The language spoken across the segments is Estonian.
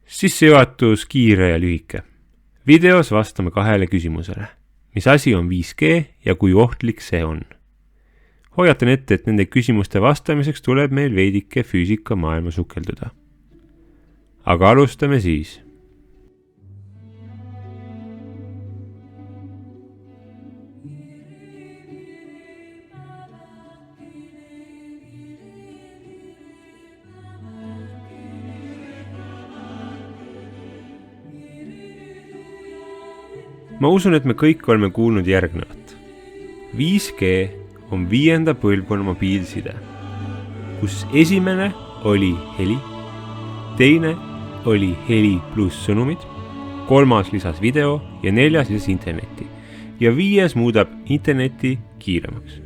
Sissejuhatus kiire ja lühike. Videos vastame 2 küsimusele. Mis asi on 5G ja kui ohtlik see on? Hoiatan ette, et nende küsimuste vastamiseks tuleb meil veidike füüsika maailma sukelduda. Aga alustame siis. Ma usun, et me kõik oleme kuulnud järgnevat. 5G on 5. põlvkonna mobiilside, kus esimene oli heli, teine oli heli pluss sõnumid, 3. lisas video ja 4. lisas interneti ja 5. muudab interneti kiiremaks.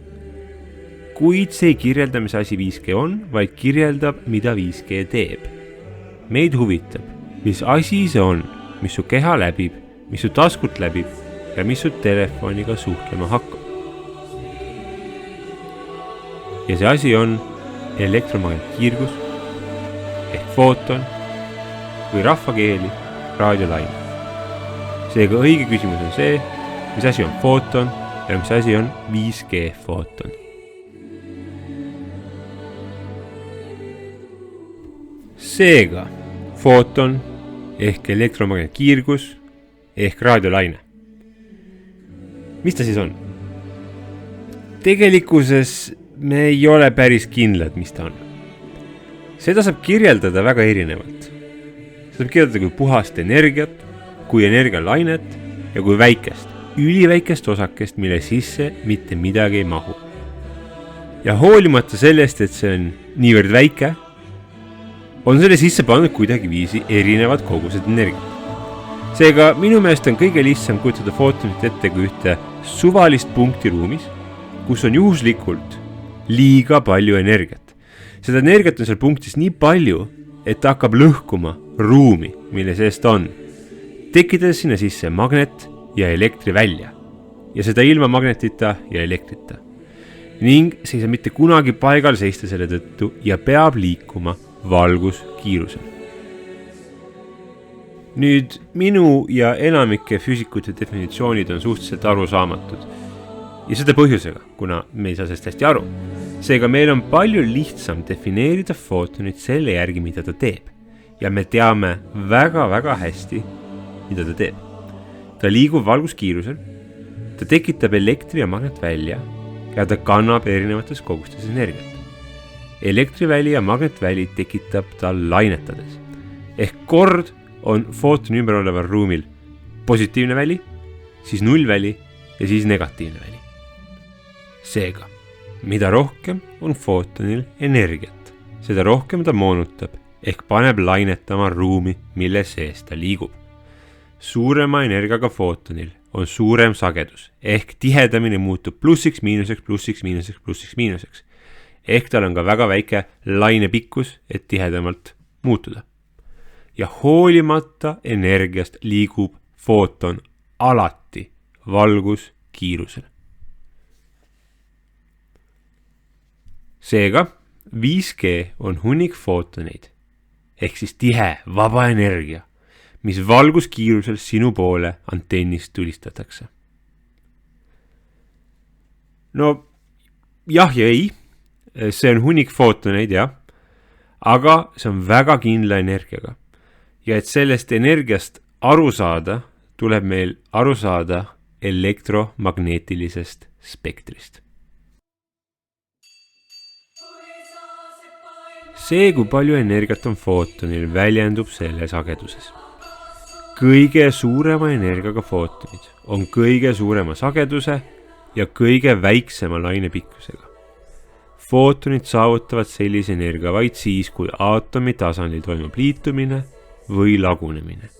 Kuid see ei kirjelda, mis asi 5G on, vaid kirjeldab, mida 5G teeb. Meid huvitab, mis asi see on, mis su keha läbib, mis su taskut läbib ja mis su telefoniga suhtlema hakkab. Ja see asi on elektromagnetkiirgus ehk footon või rahvakeeli raadiolaine. Seega õige küsimus on see, mis asi on footon ja mis asi on 5G footon. Seega footon ehk elektromagnetkiirgus ehk raadiolaine. Mis ta siis on? Tegelikkuses me ei ole päris kindlad, mis ta on. Seda saab kirjeldada väga erinevalt. Seda saab kirjeldada kui puhast energiat, kui energialainet ja kui väikest, üliväikest osakest, mille sisse mitte midagi ei mahu. Ja hoolimata sellest, et see on niivõrd väike, on selle sisse pandud kuidagi viisi erinevad kogused energiat. Seega minu meelest on kõige lihtsam kujutada footonit ette kui ühte suvalist punkti ruumis, kus on juhuslikult liiga palju energiat. Seda energiat on seal punktis nii palju, et ta hakkab lõhkuma ruumi, mille seest on, tekitades sinna sisse magnet ja elektri välja. Ja seda ilma magnetita ja elektrita. Ning see ei saa mitte kunagi paigal seista selle tõttu ja peab liikuma valguskiirusel. Nüüd minu ja enamike füüsikute definitsioonid on suhteliselt arusaamatud. Ja seda põhjusega, kuna me ei saa sellest hästi aru. Seega meil on palju lihtsam defineerida footonit selle järgi, mida ta teeb. Ja me teame väga hästi, mida ta teeb. Ta liigub valguskiirusel, ta tekitab elektri ja magnet välja ja ta kannab erinevates kogustes energiat. Elektriväli ja magnetväli tekitab ta lainetades. Ehk kord on footoni ümber oleval ruumil positiivne väli, siis nullväli ja siis negatiivne väli. Seega, mida rohkem on footonil energiat, seda rohkem ta moonutab ehk paneb lainetama ruumi, mille sees ta liigub. Suurema energiaga footonil on suurem sagedus ehk tihedamini muutub plussiks, miinuseks, plussiks, miinuseks, plussiks, miinuseks. Ehk tal on ka väga väike lainepikkus, et tihedamalt muutuda. Ja hoolimata energiast liigub footon alati valguskiirusel. Seega 5G on hunnik footoneid, ehk siis tihe, vaba energia, mis valguskiirusel sinu poole antennist tulistatakse. No jah ja ei, see on hunnik footoneid jah, aga see on väga kindla energiaga. Ja et sellest energiast aru saada, tuleb meil aru saada elektromagneetilisest spektrist. See, kui palju energiat on footonil, väljendub selle sageduses. Kõige suurema energiaga footonid on kõige suurema sageduse ja kõige väiksema lainepikkusega. Footonid saavutavad sellise energia vaid siis, kui aatomi tasandil toimub liitumine või lagunemine.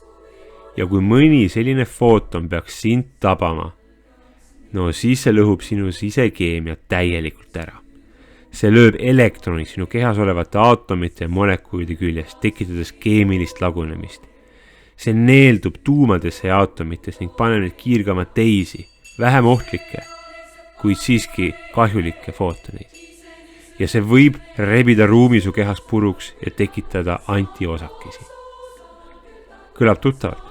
Ja kui mõni selline footon peaks sind tabama, no siis see lõhub sinu sisekeemia täielikult ära. See lööb elektronid sinu kehas olevate aatomite ja molekulide küljest, tekitades keemilist lagunemist. See neeldub tuumadesse ja aatomitesse ning paneb neid kiirgama teisi, vähem ohtlikke, kuid siiski kahjulikke footoneid. Ja see võib rebida ruumi su kehas puruks ja tekitada antiosakesi. kõlab tuttavalt.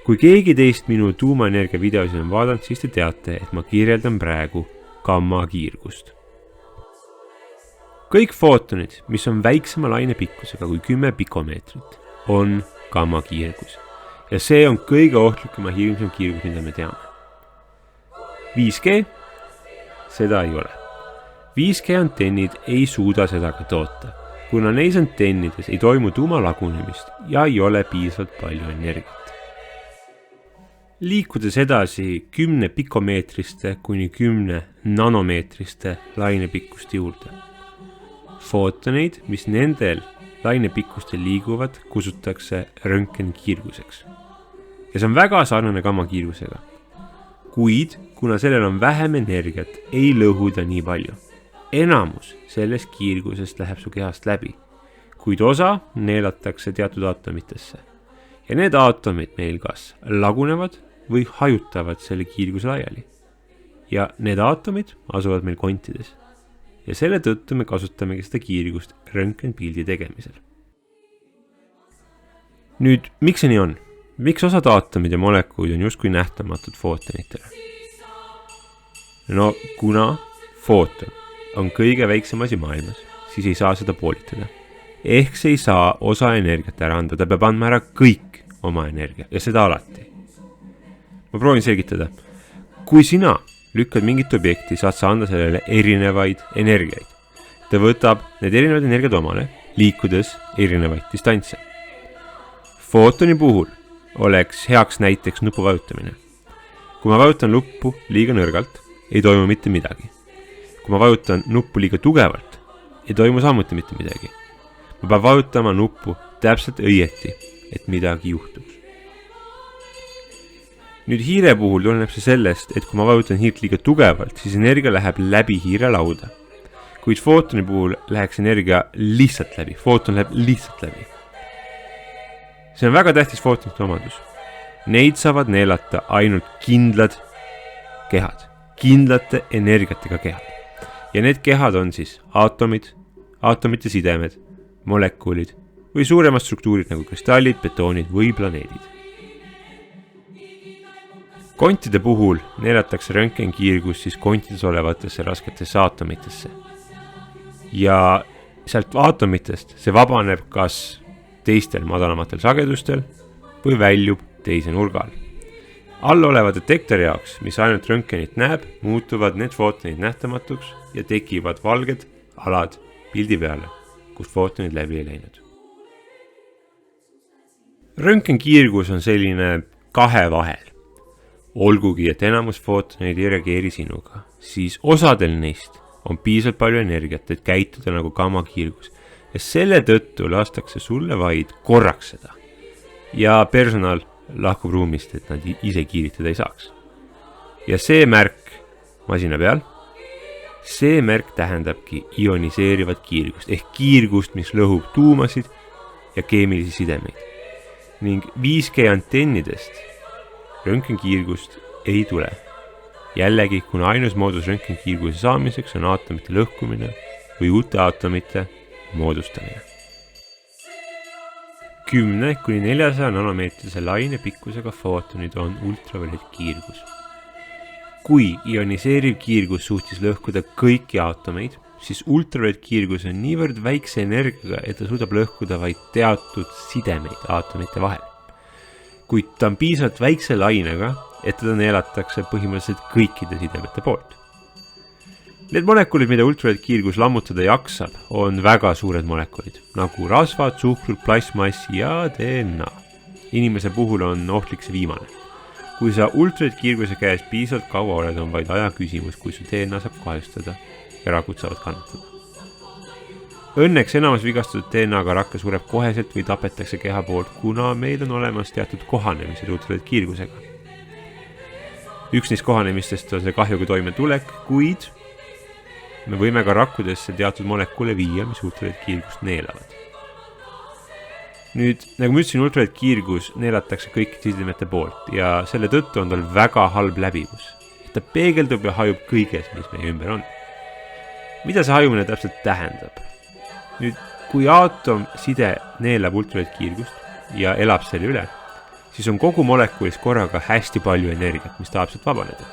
kui keegi teist minu tuumaenergia videosid on vaadanud, siis te teate, et ma kirjeldan praegu gammakiirgust. kõik footonid, mis on väiksema lainepikkusega kui 10 pikomeetrit, on gammakiirgus. Ja see on kõige ohtlikuma hirmsam kiirgus, mida me teame. 5G, seda ei ole. 5G antennid ei suuda seda ka toota, kuna neis antennides ei toimu tuuma lagunemist ja ei ole piisavalt palju energiat. Liikudes edasi 10 pikomeetriste kuni 10 nanomeetriste lainepikkuste juurde. Footoneid, mis nendel lainepikkustel liiguvad, kutsutakse röntgenkiirguseks. Ja see on väga sarnane gammakiirgusega. Kuid, kuna sellel on vähem energiat, ei lõhu ta nii palju. Enamus sellest kiirgusest läheb su kehast läbi, kuid osa neelatakse teatud aatomitesse. Ja need aatomid meil kas lagunevad või hajutavad selle kiirguse laiali. Ja need aatomid asuvad meil kontides. Ja selle tõttu me kasutamegi seda kiirgust röntgenpildi tegemisel. Nüüd, miks see nii on? Miks osad aatomid ja molekuulid on justkui nähtamatud footonitele? No, kuna footon on kõige väiksem asi maailmas, siis ei saa seda poolitada. Ehk see ei saa osa energiat ära anda, ta peab andma ära kõik oma energia ja seda alati. Ma proovin selgitada. Kui sina lükkad mingit objekti, saad sa anda sellele erinevaid energiaid. Ta võtab need erinevad energiad omale, liikudes erinevaid distantse. Footoni puhul oleks heaks näiteks nupu vajutamine. Kui ma vajutan nuppu liiga nõrgalt, ei toimu mitte midagi. Kui ma vajutan nuppu liiga tugevalt, ei toimu samuti mitte midagi. Ma pean vajutama nuppu täpselt õieti, et midagi juhtuks. Nüüd hiire puhul tuleneb see sellest, et kui ma vajutan hiirt liiga tugevalt, siis energia läheb läbi hiire lauda. Kuid footoni puhul läheks energia lihtsalt läbi. Footon läheb lihtsalt läbi. See on väga tähtis footonite omadus. Neid saavad neelata ainult kindlad kehad, kindlate energiatega kehad. Ja need kehad on siis aatomid, aatomite sidemed, molekuulid või suuremad struktuurid nagu kristallid, betoonid või planeedid. Kontide puhul neelatakse röntgenkiirgus siis kontides olevatesse rasketesse aatomitesse. Ja sealt aatomitest see vabaneb kas teistel madalamatel sagedustel või väljub teise nurgal. All oleva detektori jaoks, mis ainult röntgenit näeb, muutuvad need footonid nähtamatuks ja tekivad valged alad pildi peale, kus footonid läbi ei läinud. Röntgenkiirgus on selline kahe vahel. Olgugi, et enamus footoneid ei reageeri sinuga, siis osadel neist on piisavalt palju energiat, et käituda nagu gammakiirgus. Ja selle tõttu lastakse sulle vaid korraks seda. Ja personal lahkub ruumist, et nad ise kiiritada ei saaks. Ja see märk masina peal, see märk tähendabki ioniseerivat kiirgust, ehk kiirgust, mis lõhub tuumasid ja keemilisi sidemeid. Ning 5G antennidest röntgenkiirgust ei tule. Jällegi, kuna ainus moodus röntgenkiirguse saamiseks on aatomite lõhkumine või uute aatomite moodustamine. 10–400 nanomeetrise lainepikkusega footonid on ultraviolettkiirgus. Kui ioniseeriv kiirgus suutis lõhkuda kõiki aatomeid, siis ultraviolettkiirgus on niivõrd väikse energiaga, et ta suudab lõhkuda vaid teatud sidemeid aatomite vahel. Kuid ta on piisavalt väikse lainega, et teda neelatakse põhimõtteliselt kõikide sidemete poolt. Need molekuulid, mida ultraviolettkiirgus lammutada jaksab, on väga suured molekuulid, nagu rasvad, suhkrut, plastmass ja DNA. Inimese puhul on ohtlik see viimane. Kui sa ultraviolettkiirguse käes piisavalt kaua oled, on vaid aja küsimus, kui su DNA saab kahjustada ja rakud saavad kannatada. Õnneks enamus vigastatud DNA-ga rakke sureb koheselt või tapetakse keha poolt, kuna meil on olemas teatud kohanemised ultraviolettkiirgusega. Üks neist kohanemistest on see kahjuga toimetulek, kuid me võime ka rakkudesse teatud molekule viia, mis ultraviolettkiirgust neelavad. Nüüd, nagu ma ütlesin, ultraviolettkiirgus neelatakse kõik sidemete poolt ja selle tõttu on tal väga halb läbivus. Ta peegeldub ja hajub kõiges, mis meie ümber on. Mida see hajumine täpselt tähendab? Nüüd, kui aatom side neelab ultraviolettkiirgust, ja elab selle üle, siis on kogu molekulis korraga hästi palju energiat, mis tahab sealt vabaneda.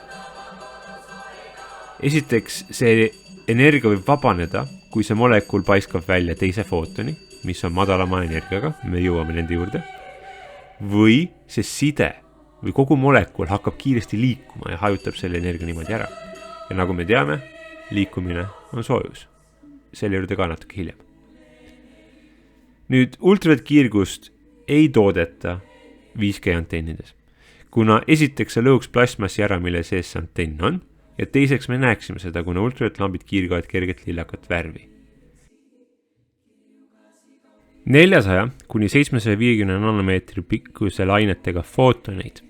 Esiteks, see energia võib vabaneda, kui see molekul paiskab välja teise footoni, mis on madalama energiaga, me jõuame nende juurde, või see side või kogu molekul hakkab kiiresti liikuma ja hajutab selle energia niimoodi ära. Ja nagu me teame, liikumine on soojus. Selle juurde ka natuke hiljem. Nüüd ultraviolettkiirgust ei toodeta 5G antennides, kuna esiteks see lõhuks plasmassi ära, mille sees see antenn on, ja teiseks me näeksime seda, kuna ultraviolettlambid kiirgavad kergelt lillakat värvi. 400 kuni 750 nanomeetri pikkuse lainetega footoneid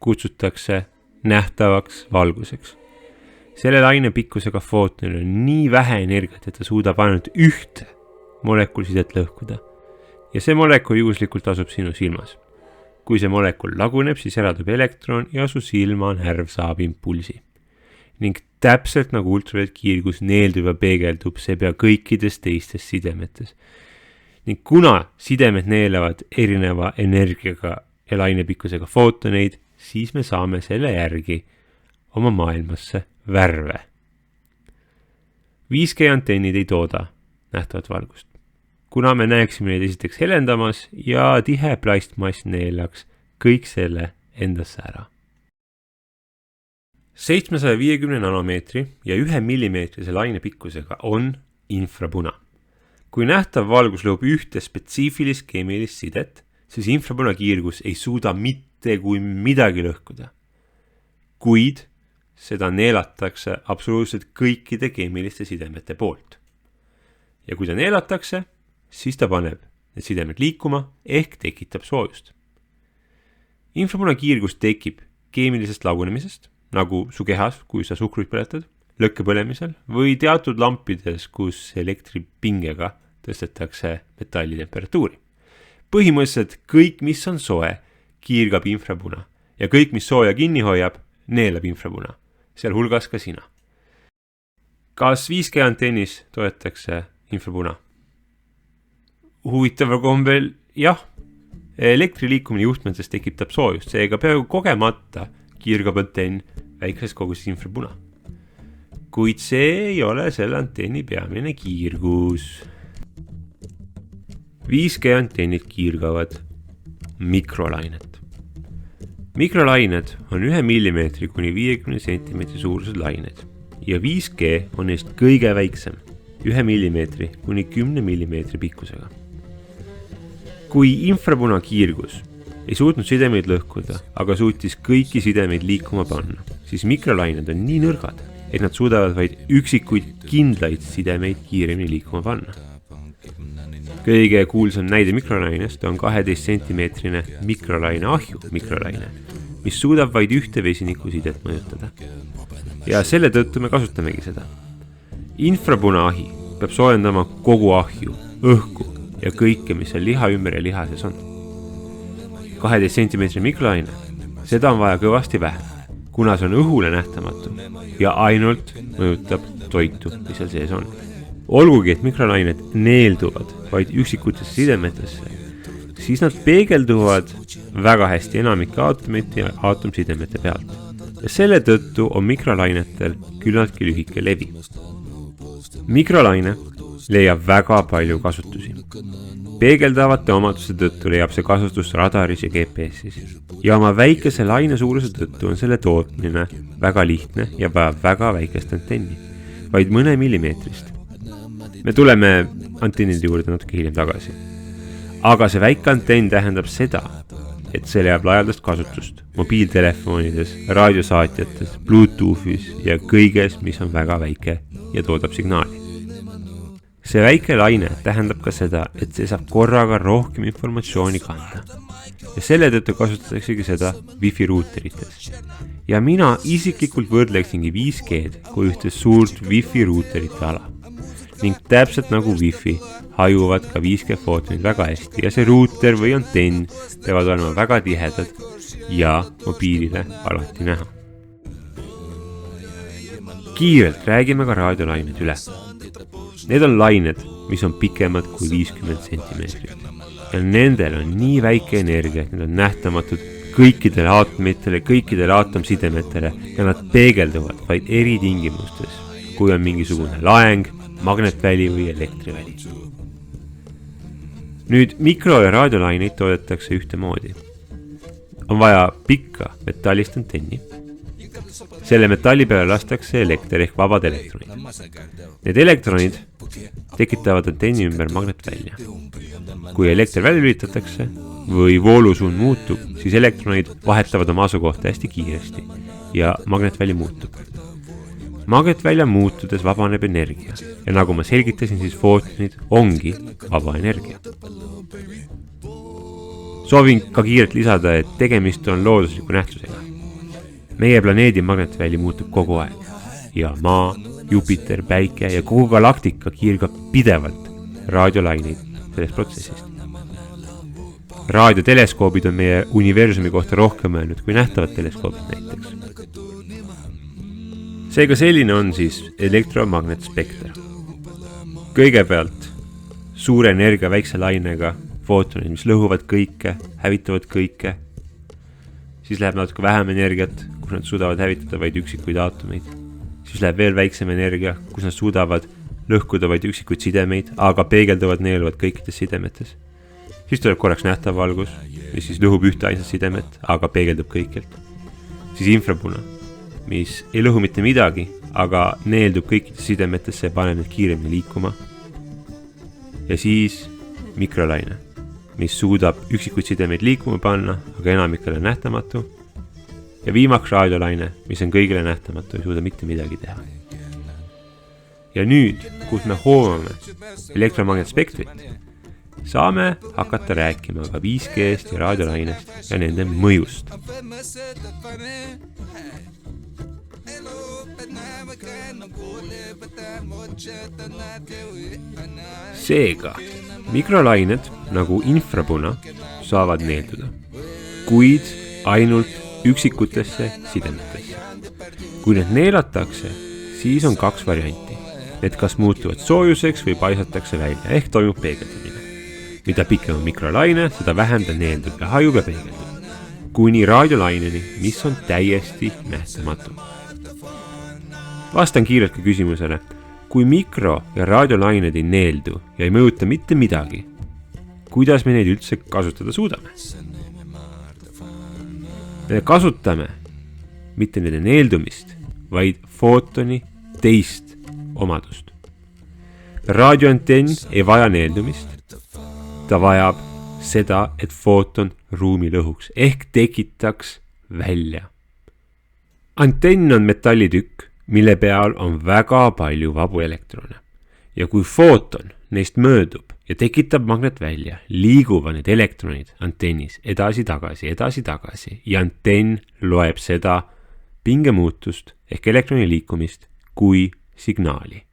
kutsutakse nähtavaks valguseks. Selle laine pikkusega footonil on nii vähe energiat, et ta suudab ainult ühte molekulsidet lõhkuda. Ja see molekul juhuslikult asub sinu silmas. Kui see molekul laguneb, siis eradub elektron ja su silmanärv saab impulsi. Ning täpselt nagu ultraviolettkiirgus neeldub ja peegeldub, see pea kõikides teistes sidemetes. Ning kuna sidemed neelavad erineva energiaga ja lainepikkusega footoneid, siis me saame selle järgi oma maailmasse värve. 5G antennid ei tooda nähtavat valgust, kuna me näeksime neid esiteks helendamas ja tihe plastmass neelaks kõik selle endasse ära. 750 nanomeetri ja 1 millimeetrise lainepikkusega on infrapuna. Kui nähtav valgus lõhub ühte spetsiifilist keemilist sidet, siis infrapunakiirgus ei suuda mitte kui midagi lõhkuda. Kuid seda neelatakse absoluutselt kõikide keemiliste sidemete poolt. Ja kui ta neelatakse, siis ta paneb need sidemed liikuma ehk tekitab soojust. Infrapunakiirgus tekib keemilisest lagunemisest, nagu su kehas, kui sa suhkruid põletad, lõkkepõlemisel või teatud lampides, kus elektripingega tõstetakse metalli temperatuuri. Põhimõtteliselt kõik, mis on soe, kiirgab infrapuna ja kõik, mis sooja kinni hoiab, neelab infrapuna, seal hulgas ka sina. Kas 5G antennis toetatakse infrapuna? Huvitaval kombel jah, elektri liikumine juhtmetes tekitab soojust, seega peaaegu kogemata kiirgab antenn väikeses koguses infrapuna. Kuid see ei ole selle antenni peamine kiirgus. 5G antennid kiirgavad mikrolainet. Mikrolained on 1 millimeetri kuni 50 sentimeetri suurused lained ja 5G on neist kõige väiksem, 1 millimeetri kuni 10 millimeetri pikkusega. Kui infrapuna kiirgus ei suutnud sidemeid lõhkuda, aga suutis kõiki sidemeid liikuma panna, siis mikrolained on nii nõrgad, et nad suudavad vaid üksikuid kindlaid sidemeid kiiremini liikuma panna. Kõige kuulsam näide mikrolainest on 12 sentimeetrine mikrolaine ahju mikrolaine, mis suudab vaid ühte vesinikusidet mõjutada. Ja selle tõttu me kasutamegi seda. Infrapuna ahi peab soojendama kogu ahju, õhku ja kõike, mis seal liha ümber ja liha sees on. 12 sentimeetri mikrolaine, seda on vaja kõvasti vähem, kuna see on õhule nähtamatu ja ainult mõjutab toitu, mis seal sees on. Olgugi, et mikrolained neelduvad vaid üksikutesse sidemetesse, siis nad peegelduvad väga hästi enamike aatomite ja aatomsidemete pealt. Ja selle tõttu on mikrolainetel küllaltki lühike levi. Mikrolaine leiab väga palju kasutusi. Peegeldavate omaduste tõttu leiab see kasutust radaris ja GPS-is. Ja oma väikese laine suuruse tõttu on selle tootmine väga lihtne ja vajab väga väikest antenni, vaid mõne millimeetrist. Me tuleme antennide juurde natuke hiljem tagasi. Aga see väike antenn tähendab seda, et see leiab laialdast kasutust mobiiltelefonides, raadiosaatjates, Bluetoothis ja kõiges, mis on väga väike ja toodab signaali. See väike laine tähendab ka seda, et see saab korraga rohkem informatsiooni kanda. Ja selle tõttu kasutataksegi seda Wi-Fi ruuterites. Ja mina isiklikult võrdleksingi 5G-d kui ühte suurt Wi-Fi ruuterite ala. Ning täpselt nagu Wi-Fi hajuvad ka 5G footonid väga hästi ja see ruuter või antenn peavad olema väga tihedad ja mobiilile alati näha. Kiirelt räägime ka raadiolained üle. Need on lained, mis on pikemad kui 50 sentimeetrit. ja nendel on nii väike energia, et need on nähtamatud kõikidele aatomitele, kõikidele aatomsidemetele ja nad peegelduvad vaid eritingimustes, kui on mingisugune laeng, magnetväli või elektriväli. Nüüd mikro- ja raadiolaineid toodetakse ühtemoodi. On vaja pikka metallist antenni. Selle metalli peale lastakse elekter ehk vabad elektronid. Need elektronid tekitavad antenni ümber magnetvälja. Kui elekter välja lülitatakse või voolusuund muutub, siis elektronid vahetavad oma asukohta hästi kiiresti ja magnetväli muutub. Magnetvälja muutudes vabaneb energia ja nagu ma selgitasin, siis footonid ongi vaba energia. Soovin ka kiirelt lisada, et tegemist on loodusliku nähtusega. Meie planeedi magnetväli muutub kogu aeg ja Maa, Jupiter, Päike ja kogu galaktika kiirgab pidevalt raadiolaineid sellest protsessist. Raadioteleskoobid on meie universumi kohta rohkem öelnud kui nähtavad teleskoobid näiteks. Seega selline on siis elektromagnetspekter. Kõigepealt suure energia väikse lainega footonid, mis lõhuvad kõike, hävitavad kõike. Siis läheb natuke vähem energiat, kus nad suudavad hävitada vaid üksikuid aatomeid. Siis läheb veel väiksem energia, kus nad suudavad lõhkuda vaid üksikuid sidemeid, aga peegelduvad neeluvad kõikides sidemetes. Siis tuleb korraks nähtav valgus, mis siis lõhub ühte ainsat sidemet, aga peegeldub kõikilt. Siis infrapuna, mis ei lõhu mitte midagi, aga neeldub kõikides sidemetesse ja paneb need kiiremini liikuma. Ja siis mikrolaine, mis suudab üksikuid sidemeid liikuma panna, aga enamikele nähtamatu. Ja viimaks raadiolaine, mis on kõigile nähtamatu, ei suuda mitte midagi teha. Ja nüüd, kus me hoomame elektromagnetspektrit, saame hakata rääkima ka 5G'st ja raadiolainest ja nende mõjust. Seega, mikrolained nagu infrapuna saavad neelduda, kuid ainult üksikutesse sidemetesse. Kui need neelatakse, siis on 2 varianti. Need kas muutuvad soojuseks või paisatakse välja, ehk toimub peegeldamine. Mida pikem on mikrolaine, seda vähem ta neeldub ja hajub ja peegeldub. Kuni raadiolaineni, mis on täiesti nähtamatu. Vastan kiirelt ka küsimusele, kui mikro- ja raadiolained ei neeldu ja ei mõjuta mitte midagi, kuidas me neid üldse kasutada suudame? Me kasutame mitte nende neeldumist, vaid footoni teist omadust. Raadioantenn ei vaja neeldumist, ta vajab seda, et footon ruumi lõhuks ehk tekitaks välja. Antenn on metallitükk, mille peal on väga palju vabu elektrone. Ja kui footon neist möödub ja tekitab magnetvälja, liiguvad need elektronid antennis edasi-tagasi ja antenn loeb seda pingemuutust ehk elektroni liikumist kui signaali.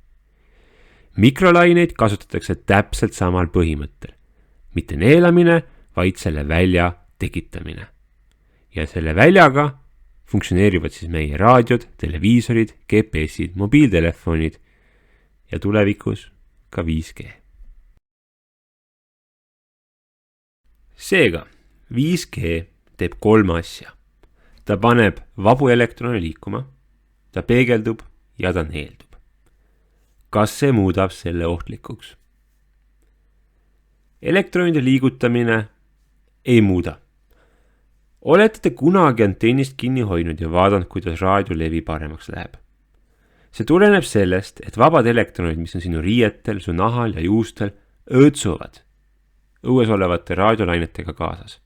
Mikrolaineid kasutatakse täpselt samal põhimõttel. Mitte neelamine, vaid selle välja tekitamine. Ja selle väljaga funktsioneerivad siis meie raadiod, televiisorid, GPS-id, mobiiltelefonid ja tulevikus ka 5G. Seega, 5G teeb 3 asja. Ta paneb vabu elektrone liikuma, ta peegeldub ja ta neeldub. Kas see muudab selle ohtlikuks? Elektronide liigutamine ei muuda. Olete te kunagi antennist kinni hoidnud ja vaadanud, kuidas raadiolevi paremaks läheb? See tuleneb sellest, et vabad elektronid, mis on sinu riietel, su nahal ja juustel, õõtsuvad õues olevate raadiolainetega kaasas.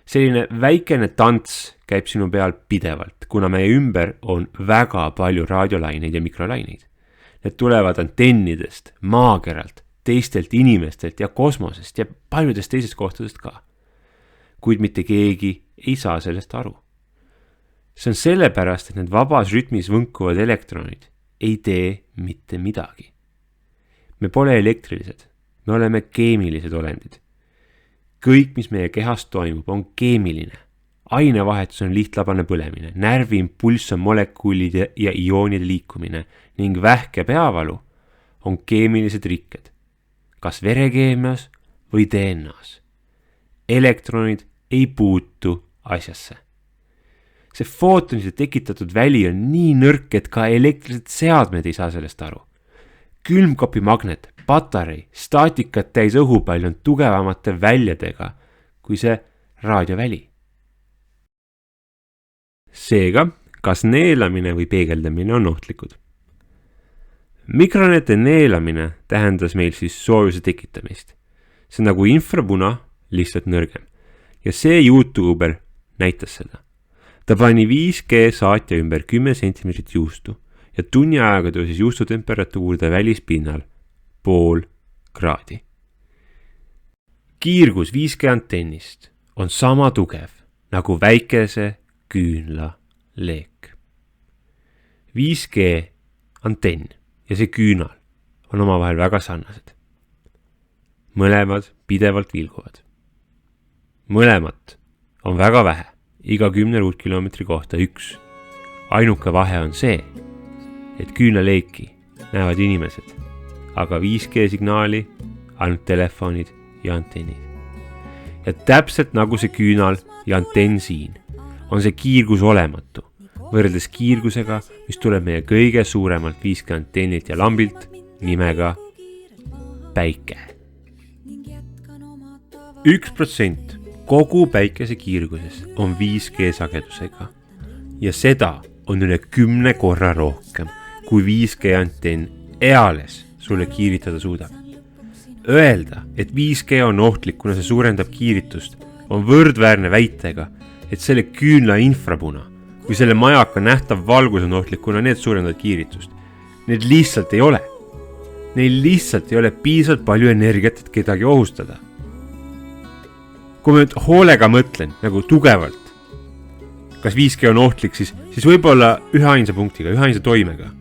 Selline väikene tants käib sinu peal pidevalt, kuna meie ümber on väga palju raadiolaineid ja mikrolaineid. Need tulevad antennidest, maakeralt, teistelt inimestelt ja kosmosest ja paljudest teisest kohtadest ka. Kuid mitte keegi ei saa sellest aru. See on sellepärast, et need vabas rütmis võnkuvad elektronid ei tee mitte midagi. Me pole elektrilised, me oleme keemilised olendid. Kõik, mis meie kehas toimub, on keemiline. Ainevahetus on lihtlabane põlemine, närviimpulss on molekuulide ja ioonide liikumine ning vähk ja peavalu on keemilised rikked, kas verekeemias või DNAs. elektronid ei puutu asjasse. See footonide tekitatud väli on nii nõrk, et ka elektrilised seadmed ei saa sellest aru. Külmkapimagnet, patarei, staatikat täis õhupall on tugevamate väljadega kui see raadioväli. Seega, kas neelamine või peegeldamine on ohtlikud? Mikronite neelamine tähendas meil siis soojuse tekitamist. See nagu infrapuna, lihtsalt nõrgem. Ja see YouTuber näitas seda. Ta pani 5G saatja ümber 10 cm juustu ja tunni ajaga tõusis juustu temperatuurde välispinnal 0,5 kraadi. Kiirgus 5G antennist on sama tugev nagu väikese küünla leek. 5G antenn ja see küünal on omavahel väga sarnased. Mõlemad pidevalt vilguvad. Mõlemat on väga vähe, iga 10 ruutkilomeetri kohta üks. Ainuke vahe on see, et küünlaleeki näevad inimesed, aga 5G signaali ainult telefonid ja antennid. Ja täpselt nagu see küünal ja antenn siin, on see kiirgus olematu, võrreldes kiirgusega, mis tuleb meie kõige suuremalt 5G antennilt ja lambilt nimega päike. 1% kogu päikese kiirguses on 5G sagedusega ja seda on üle 10 korra rohkem, kui 5G antenn eales sulle kiiritada suudab. Öelda, et 5G on ohtlik, kuna see suurendab kiiritust, on võrdväärne väitega, et selle küünla infrapuna või selle majaka nähtav valgus on ohtlik, kuna need suurendavad kiiritust. Need lihtsalt ei ole. Neil lihtsalt ei ole piisavalt palju energiat, et kedagi ohustada. Kui ma nüüd hoolega mõtlen, nagu tugevalt, kas 5G on ohtlik, siis võib-olla üheainsa punktiga, üheainsa toimega.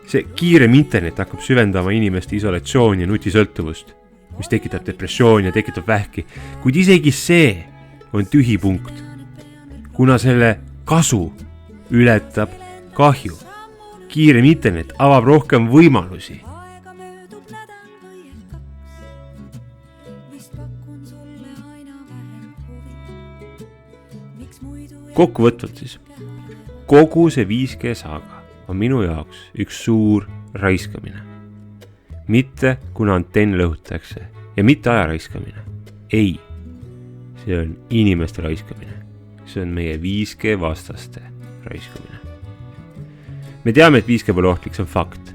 See kiirem internet hakkab süvendama inimeste isolatsiooni ja nutisõltuvust, mis tekitab depressiooni ja tekitab vähki, kuid isegi see on tühi punkt, kuna selle kasu ületab kahju. Kiirem internet avab rohkem võimalusi. Kokkuvõtvalt siis, kogu see 5G saaga on minu jaoks üks suur raiskamine. Mitte kuna antenn lõhutakse ja mitte aja raiskamine. Ei, see on inimeste raiskamine. See on meie 5G vastaste raiskamine. Me teame, et 5G pole ohtlik, see on fakt.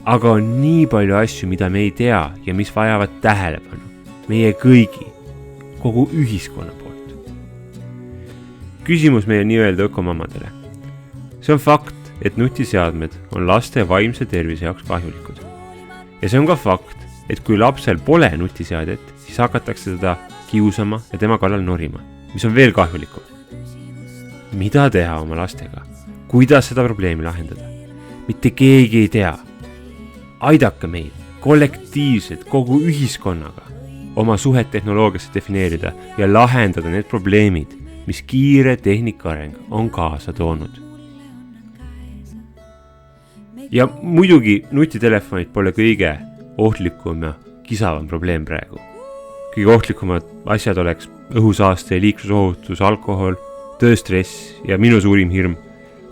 Aga on nii palju asju, mida me ei tea ja mis vajavad tähelepanu. Meie kõigi, kogu ühiskonna poolt. Küsimus meie nii-öelda ökomamadele. See on fakt, et nutiseadmed on laste vaimse tervise jaoks kahjulikud. Ja see on ka fakt, et kui lapsel pole nutiseadet, siis hakatakse teda kiusama ja tema kallal norima, mis on veel kahjulikum. Mida teha oma lastega? Kuidas seda probleemi lahendada? Mitte keegi ei tea. Aidake meil kollektiivselt kogu ühiskonnaga oma suhet tehnoloogiasse defineerida ja lahendada need probleemid, mis kiire tehnikaareng on kaasa toonud. Ja muidugi nutitelefonid pole kõige ohtlikum ja kisavam probleem praegu. Kõige ohtlikumad asjad oleks õhusaaste, liiklusohutus, alkohol, tööstress ja minu suurim hirm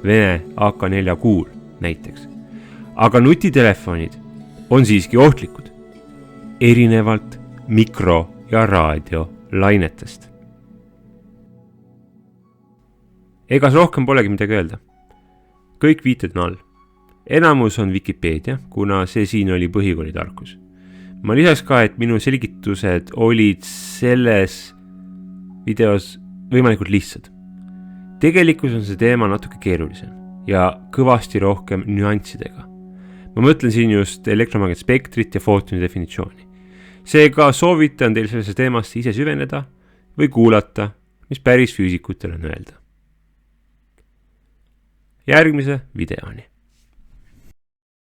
Vene AK-4 kuul näiteks. Aga nutitelefonid on siiski ohtlikud, erinevalt mikro- ja raadiolainetest. Egas rohkem polegi midagi öelda. Kõik viited on all. Enamus on Wikipedia, kuna see siin oli põhikooli tarkus. Ma lisaks ka, et minu selgitused olid selles videos võimalikult lihtsad. Tegelikult on see teema natuke keerulisem ja kõvasti rohkem nüanssidega. Ma mõtlen siin just elektromagnetspektrit ja footoni definitsiooni. Seega soovitan teil sellesse teemasse ise süveneda või kuulata, mis päris füüsikutel on öelda. Järgmise videoni.